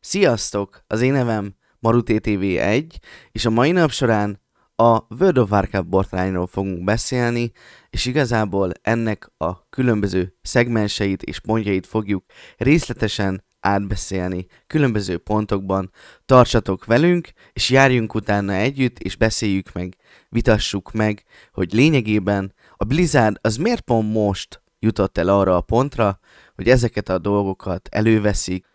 Sziasztok! Az én nevem MaruTTV1, és a mai nap során a World of Warcraft botrányról fogunk beszélni, és igazából ennek a különböző szegmenseit és pontjait fogjuk részletesen átbeszélni különböző pontokban. Tartsatok velünk, és járjunk utána együtt, és beszéljük meg, vitassuk meg, hogy lényegében a Blizzard az miért pont most jutott el arra a pontra, hogy ezeket a dolgokat előveszik.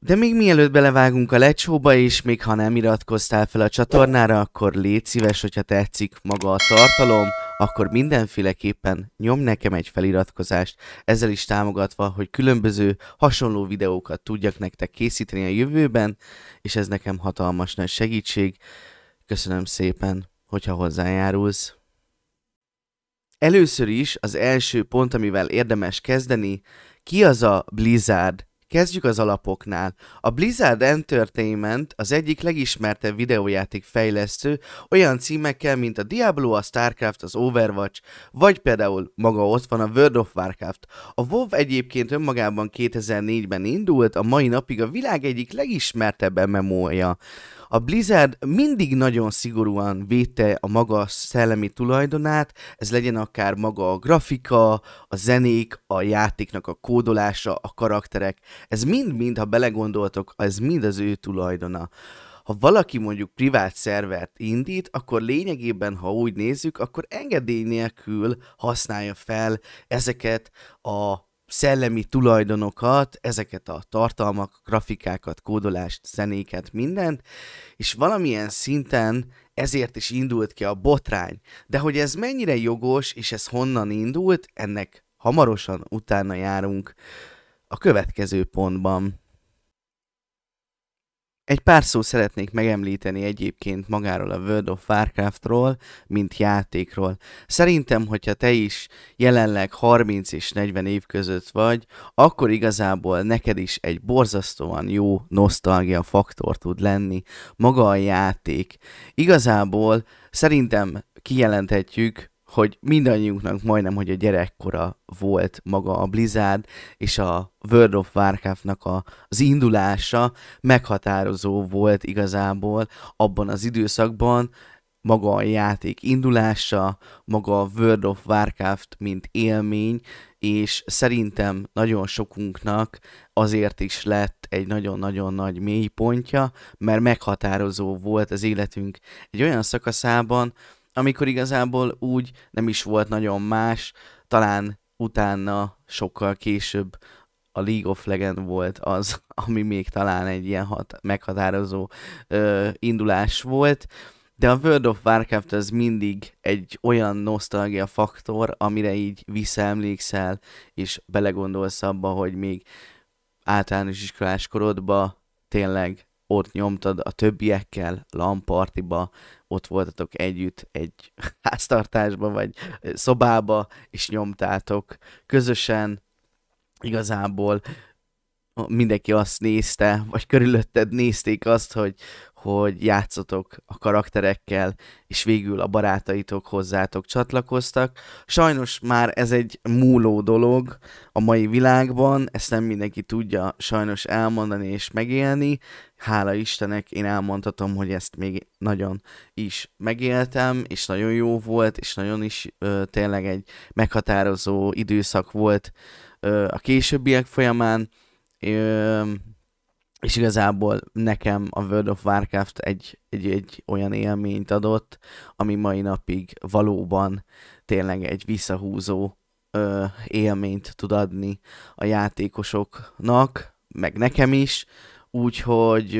De még mielőtt belevágunk a lecsóba, és még ha nem iratkoztál fel a csatornára, akkor légy szíves, hogyha tetszik maga a tartalom, akkor mindenféleképpen nyomj nekem egy feliratkozást, ezzel is támogatva, hogy különböző hasonló videókat tudjak nektek készíteni a jövőben, és ez nekem hatalmas nagy segítség. Köszönöm szépen, hogyha hozzájárulsz. Először is az első pont, amivel érdemes kezdeni, ki az a Blizzard? Kezdjük az alapoknál. A Blizzard Entertainment az egyik legismertebb videójáték fejlesztő olyan címekkel, mint a Diablo, a Starcraft, az Overwatch, vagy például maga ott van a World of Warcraft. A WoW egyébként önmagában 2004-ben indult, a mai napig a világ egyik legismertebb MMO-ja. A Blizzard mindig nagyon szigorúan védte a maga szellemi tulajdonát, ez legyen akár maga a grafika, a zenék, a játéknak a kódolása, a karakterek, ez mind-mind, ha belegondoltok, ez mind az ő tulajdona. Ha valaki mondjuk privát szervert indít, akkor lényegében, ha úgy nézzük, akkor engedély nélkül használja fel ezeket a szellemi tulajdonokat, ezeket a tartalmak, grafikákat, kódolást, zenéket, mindent, és valamilyen szinten ezért is indult ki a botrány. De hogy ez mennyire jogos, és ez honnan indult, ennek hamarosan utána járunk a következő pontban. Egy pár szó szeretnék megemlíteni egyébként magáról a World of Warcraftról, mint játékról. Szerintem, hogyha te is jelenleg 30 és 40 év között vagy, akkor igazából neked is egy borzasztóan jó nosztalgia faktor tud lenni maga a játék. Igazából szerintem kijelenthetjük, hogy mindannyiunknak majdnem, hogy a gyerekkora volt maga a Blizzard, és a World of Warcraftnak az indulása meghatározó volt igazából abban az időszakban, maga a játék indulása, maga a World of Warcraft, mint élmény, és szerintem nagyon sokunknak azért is lett egy nagyon-nagyon nagy mélypontja, mert meghatározó volt az életünk egy olyan szakaszában, amikor igazából úgy nem is volt nagyon más, talán utána sokkal később a League of Legends volt az, ami még talán egy ilyen meghatározó indulás volt, de a World of Warcraft az mindig egy olyan nosztalgia faktor, amire így visszaemlékszel, és belegondolsz abba, hogy még általános iskolás korodban tényleg ott nyomtad a többiekkel, LAN-partiba, ott voltatok együtt egy háztartásba, vagy szobába, és nyomtátok közösen. Igazából mindenki azt nézte, vagy körülötted nézték azt, hogy játszotok a karakterekkel, és végül a barátaitok hozzátok csatlakoztak. Sajnos már ez egy múló dolog a mai világban, ezt nem mindenki tudja sajnos elmondani és megélni. Hála Istennek én elmondhatom, hogy ezt még nagyon is megéltem, és nagyon jó volt, és nagyon is tényleg egy meghatározó időszak volt a későbbiek folyamán. És igazából nekem a World of Warcraft egy olyan élményt adott, ami mai napig valóban tényleg egy visszahúzó élményt tud adni a játékosoknak, meg nekem is, úgyhogy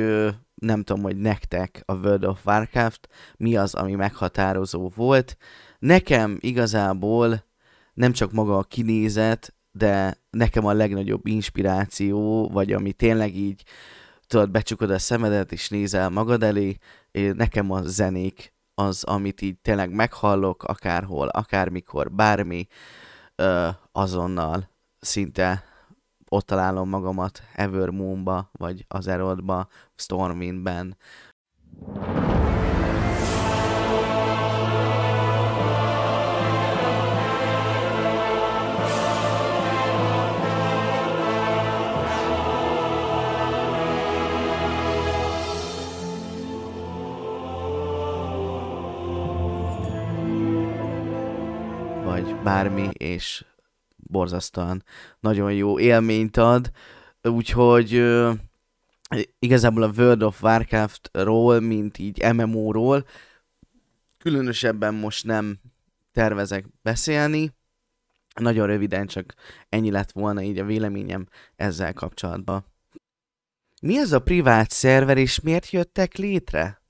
nem tudom, hogy nektek a World of Warcraft mi az, ami meghatározó volt. Nekem igazából nem csak maga a kinézet, de nekem a legnagyobb inspiráció, vagy ami tényleg így, tudod, becsukod a szemedet, és nézel magad elé, nekem a zenék az, amit így tényleg meghallok, akárhol, akármikor, bármi, azonnal szinte ott találom magamat Evermoonba, vagy Azerothba, Stormwindben. bármi, és borzasztóan nagyon jó élményt ad, úgyhogy igazából a World of Warcraft-ról, mint így MMO-ról, különösebben most nem tervezek beszélni, nagyon röviden csak ennyi lett volna így a véleményem ezzel kapcsolatban. Mi az a privát szerver, és miért jöttek létre?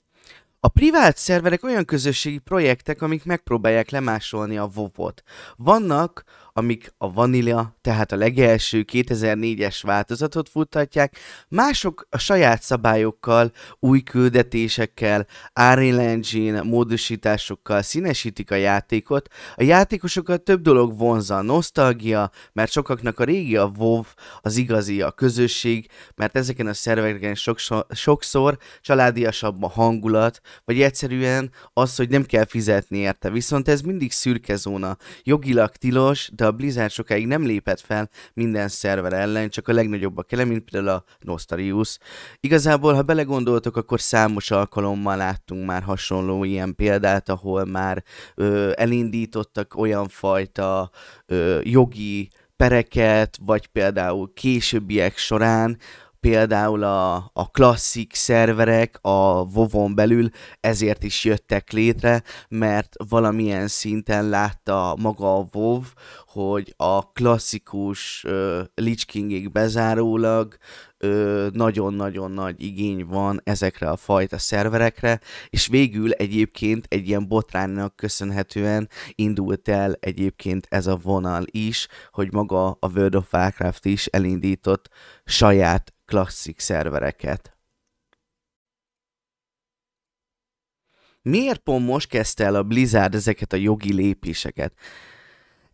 A privát szerverek olyan közösségi projektek, amik megpróbálják lemásolni a WoW-ot. Vannak, amik a Vanilla, tehát a legelső 2004-es változatot futtatják, mások a saját szabályokkal, új küldetésekkel, Unreal Engine módosításokkal színesítik a játékot. A játékosokat több dolog vonza, a nosztalgia, mert sokaknak a régi a WoW, az igazi a közösség, mert ezeken a szervereken sokszor családiasabb a hangulat, vagy egyszerűen az, hogy nem kell fizetni érte. Viszont ez mindig szürke zóna, jogilag tilos, de a Blizzard sokáig nem lépett fel minden szerver ellen, csak a legnagyobbak ellen, mint például a Nostarius. Igazából, ha belegondoltok, akkor számos alkalommal láttunk már hasonló ilyen példát, ahol már elindítottak olyan fajta jogi pereket, vagy például későbbiek során, például a klasszik szerverek a WoW-on belül ezért is jöttek létre, mert valamilyen szinten látta maga a WoW, hogy a klasszikus Lich Kingig bezárólag nagyon-nagyon nagy igény van ezekre a fajta szerverekre, és végül egyébként egy ilyen botránnak köszönhetően indult el egyébként ez a vonal is, hogy maga a World of Warcraft is elindított saját klasszik szervereket. Miért pont most kezdte el a Blizzard ezeket a jogi lépéseket?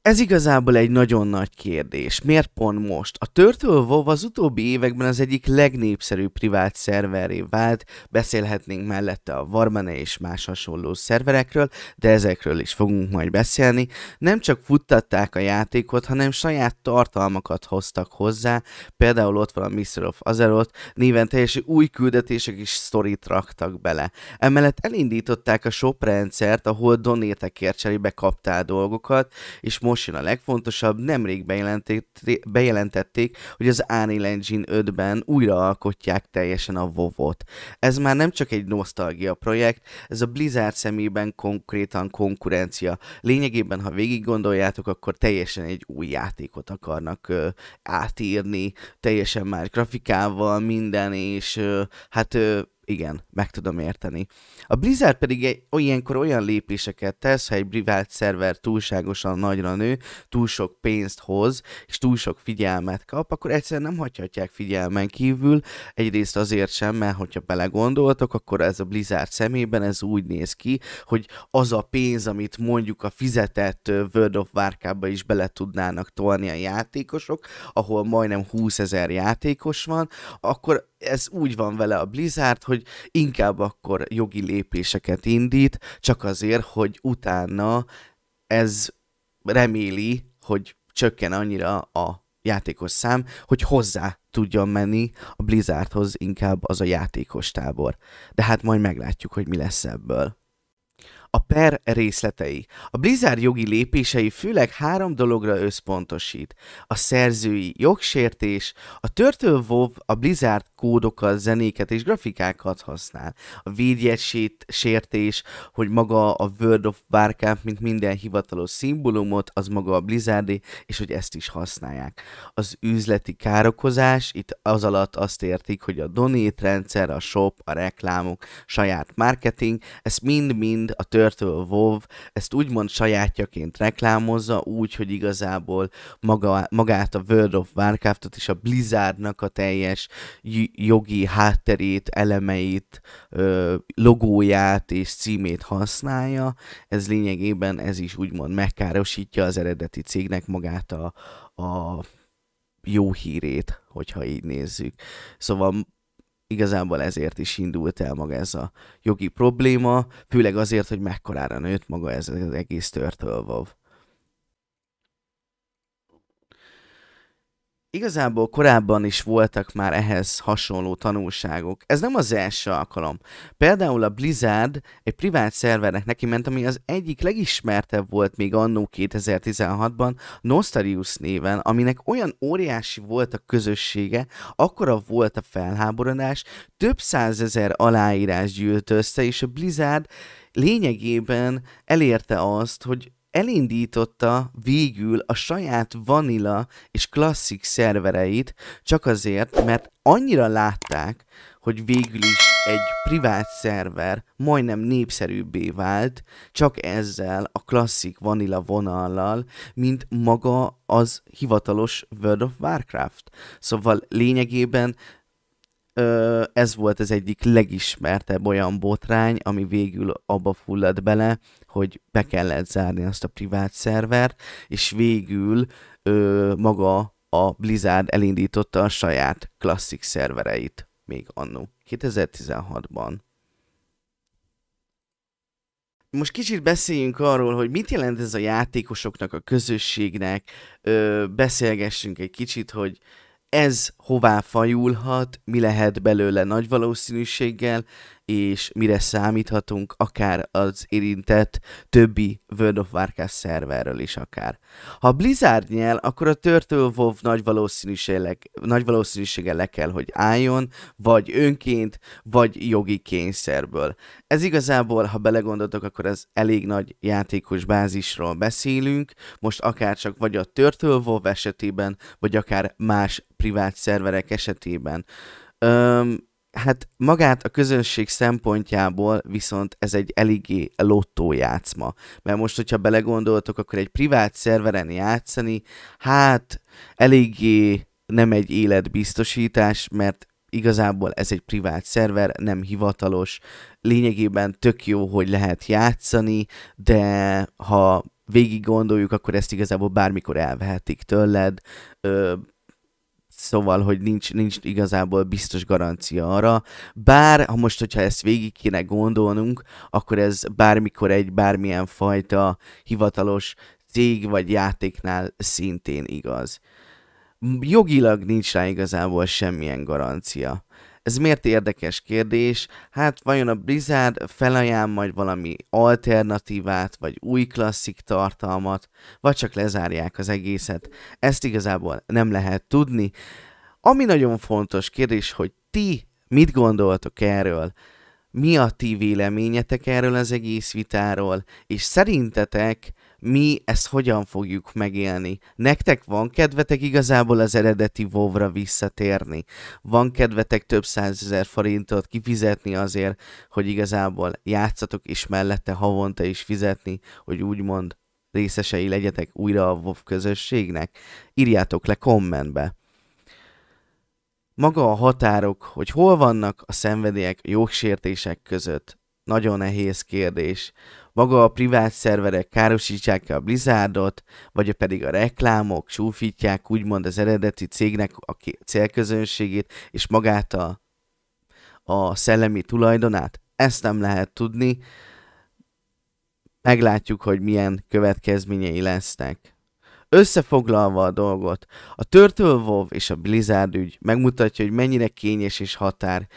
Ez igazából egy nagyon nagy kérdés. Miért pont most? A Turtle WoW az utóbbi években az egyik legnépszerűbb privát szerverré vált, beszélhetnénk mellette a Warmane és más hasonló szerverekről, de ezekről is fogunk majd beszélni. Nem csak futtatták a játékot, hanem saját tartalmakat hoztak hozzá, például ott van a Mystery of Azeroth, néven teljesen új küldetések és sztorit raktak bele. Emellett elindították a shop rendszert, ahol donétekért cserébe kaptál dolgokat, és most jön a legfontosabb, nemrég bejelentették, hogy az Unreal Engine 5-ben újra alkotják teljesen a WoW-ot. Ez már nem csak egy nosztalgia projekt, ez a Blizzard szemében konkrétan konkurencia. Lényegében, ha végig gondoljátok, akkor teljesen egy új játékot akarnak átírni, teljesen más grafikával, minden, és igen, meg tudom érteni. A Blizzard pedig olyankor olyan lépéseket tesz, ha egy privát szerver túlságosan nagyra nő, túl sok pénzt hoz, és túl sok figyelmet kap, akkor egyszerűen nem hagyhatják figyelmen kívül. Egyrészt azért sem, mert hogyha belegondoltok, akkor ez a Blizzard szemében ez úgy néz ki, hogy az a pénz, amit mondjuk a fizetett World of Warcraft-ba is bele tudnának tolni a játékosok, ahol majdnem 20 000 játékos van, akkor ez úgy van vele a Blizzard, hogy inkább akkor jogi lépéseket indít, csak azért, hogy utána ez reméli, hogy csökken annyira a játékos szám, hogy hozzá tudjon menni a Blizzardhoz inkább az a játékos tábor. De hát majd meglátjuk, hogy mi lesz ebből. A per részletei. A Blizzard jogi lépései főleg 3 dologra összpontosít. A szerzői jogsértés, a Turtle WoW a Blizzard kódokat, zenéket és grafikákat használ. A védjegysértés, hogy maga a World of Warcraft, mint minden hivatalos szimbólumot, az maga a Blizzardé, és hogy ezt is használják. Az üzleti károkozás, itt az alatt azt értik, hogy a donate rendszer, a shop, a reklámok, saját marketing, ezt mind-mind a Turtle WoW ezt úgymond sajátjaként reklámozza, úgy, hogy igazából magát a World of Warcraftot és a Blizzardnak a teljes jogi hátterét, elemeit, logóját és címét használja. Ez lényegében ez is úgymond megkárosítja az eredeti cégnek magát a jó hírét, hogyha így nézzük. Szóval igazából ezért is indult el maga ez a jogi probléma, főleg azért, hogy mekkorára nőtt maga ez az egész Turtle WoW. Igazából korábban is voltak már ehhez hasonló tanulságok. Ez nem az első alkalom. Például a Blizzard egy privát szervernek neki ment, ami az egyik legismertebb volt még annó 2016-ban, Nostarius néven, aminek olyan óriási volt a közössége, akkora volt a felháborodás, több százezer aláírás gyűlt össze, és a Blizzard lényegében elérte azt, hogy elindította végül a saját vanilla és klasszik szervereit, csak azért, mert annyira látták, hogy végül is egy privát szerver majdnem népszerűbbé vált, csak ezzel a klasszik vanilla vonallal, mint maga az hivatalos World of Warcraft. Szóval lényegében ez volt az egyik legismertebb olyan botrány, ami végül abba fulladt bele, hogy be kellett zárni azt a privát szervert, és végül maga a Blizzard elindította a saját klasszik szervereit még annó 2016-ban. Most kicsit beszéljünk arról, hogy mit jelent ez a játékosoknak, a közösségnek, beszélgessünk egy kicsit, hogy ez hová fajulhat, mi lehet belőle nagy valószínűséggel, és mire számíthatunk, akár az érintett többi World of Warcraft szerverről is akár. Ha Blizzard nyel, akkor a Turtle WoW nagy valószínűséggel le kell, hogy álljon, vagy önként, vagy jogi kényszerből. Ez igazából, ha belegondoltok, akkor ez elég nagy játékos bázisról beszélünk, most akár csak vagy a Turtle WoW esetében, vagy akár más privát szerverek esetében. Hát magát a közönség szempontjából viszont ez egy eléggé lottójátszma. Mert most, hogyha belegondoltok, akkor egy privát szerveren játszani, hát eléggé nem egy életbiztosítás, mert igazából ez egy privát szerver, nem hivatalos. Lényegében tök jó, hogy lehet játszani, de ha végig gondoljuk, akkor ezt igazából bármikor elvehetik tőled. Szóval, hogy nincs igazából biztos garancia arra, bár, ha most, hogyha ezt végig kéne gondolnunk, akkor ez bármikor egy bármilyen fajta hivatalos cég vagy játéknál szintén igaz. Jogilag nincs rá igazából semmilyen garancia. Ez miért érdekes kérdés? Hát vajon a Blizzard felajánl majd valami alternatívát, vagy új klasszik tartalmat, vagy csak lezárják az egészet? Ezt igazából nem lehet tudni. Ami nagyon fontos kérdés, hogy ti mit gondoltok erről? Mi a ti véleményetek erről az egész vitáról? És szerintetek mi ezt hogyan fogjuk megélni? Nektek van kedvetek igazából az eredeti WoW-ra visszatérni? Van kedvetek több százezer forintot kifizetni azért, hogy igazából játszatok és mellette havonta is fizetni, hogy úgymond részesei legyetek újra a WoW közösségnek? Írjátok le kommentbe. Maga a határok, hogy hol vannak a szenvedélyek jogsértések között? Nagyon nehéz kérdés. Maga a privát szerverek károsítják a Blizzardot, vagy pedig a reklámok csúfítják úgymond az eredeti cégnek a célközönségét, és magát a szellemi tulajdonát? Ezt nem lehet tudni. Meglátjuk, hogy milyen következményei lesznek. Összefoglalva a dolgot, a Turtle WoW és a Blizzard ügy megmutatja, hogy mennyire kényes és határ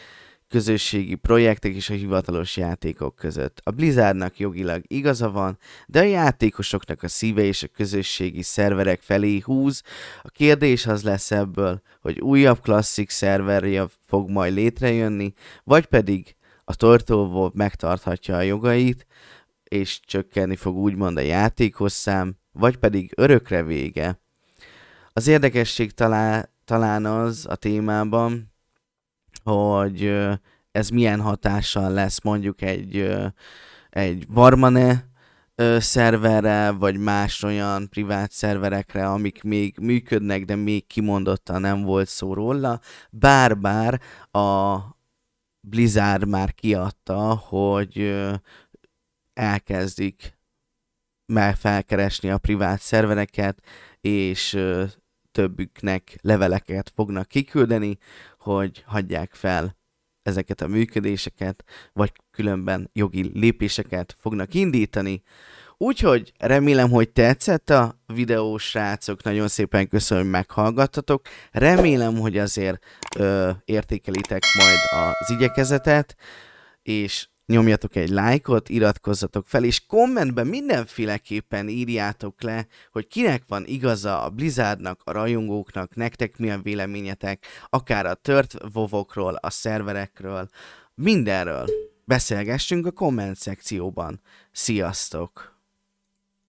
közösségi projektek és a hivatalos játékok között. A Blizzardnak jogilag igaza van, de a játékosoknak a szíve és a közösségi szerverek felé húz. A kérdés az lesz ebből, hogy újabb klasszik szerverje fog majd létrejönni, vagy pedig a Turtle WoW megtarthatja a jogait, és csökkenni fog úgymond a játékosszám, vagy pedig örökre vége. Az érdekesség talán az a témában, hogy ez milyen hatással lesz mondjuk egy Warmane szerverre, vagy más olyan privát szerverekre, amik még működnek, de még kimondottan nem volt szó róla. Bár a Blizzard már kiadta, hogy elkezdik felkeresni a privát szervereket, és többüknek leveleket fognak kiküldeni, hogy hagyják fel ezeket a működéseket, vagy különben jogi lépéseket fognak indítani. Úgyhogy remélem, hogy tetszett a videó, srácok, nagyon szépen köszönöm, hogy meghallgattatok. Remélem, hogy azért értékelitek majd az igyekezetet, és nyomjatok egy lájkot, iratkozzatok fel, és kommentben mindenféleképpen írjátok le, hogy kinek van igaza, a Blizzardnak, a rajongóknak, nektek mi a véleményetek, akár a tört WoW-okról, a szerverekről, mindenről. Beszélgessünk a komment szekcióban. Sziasztok!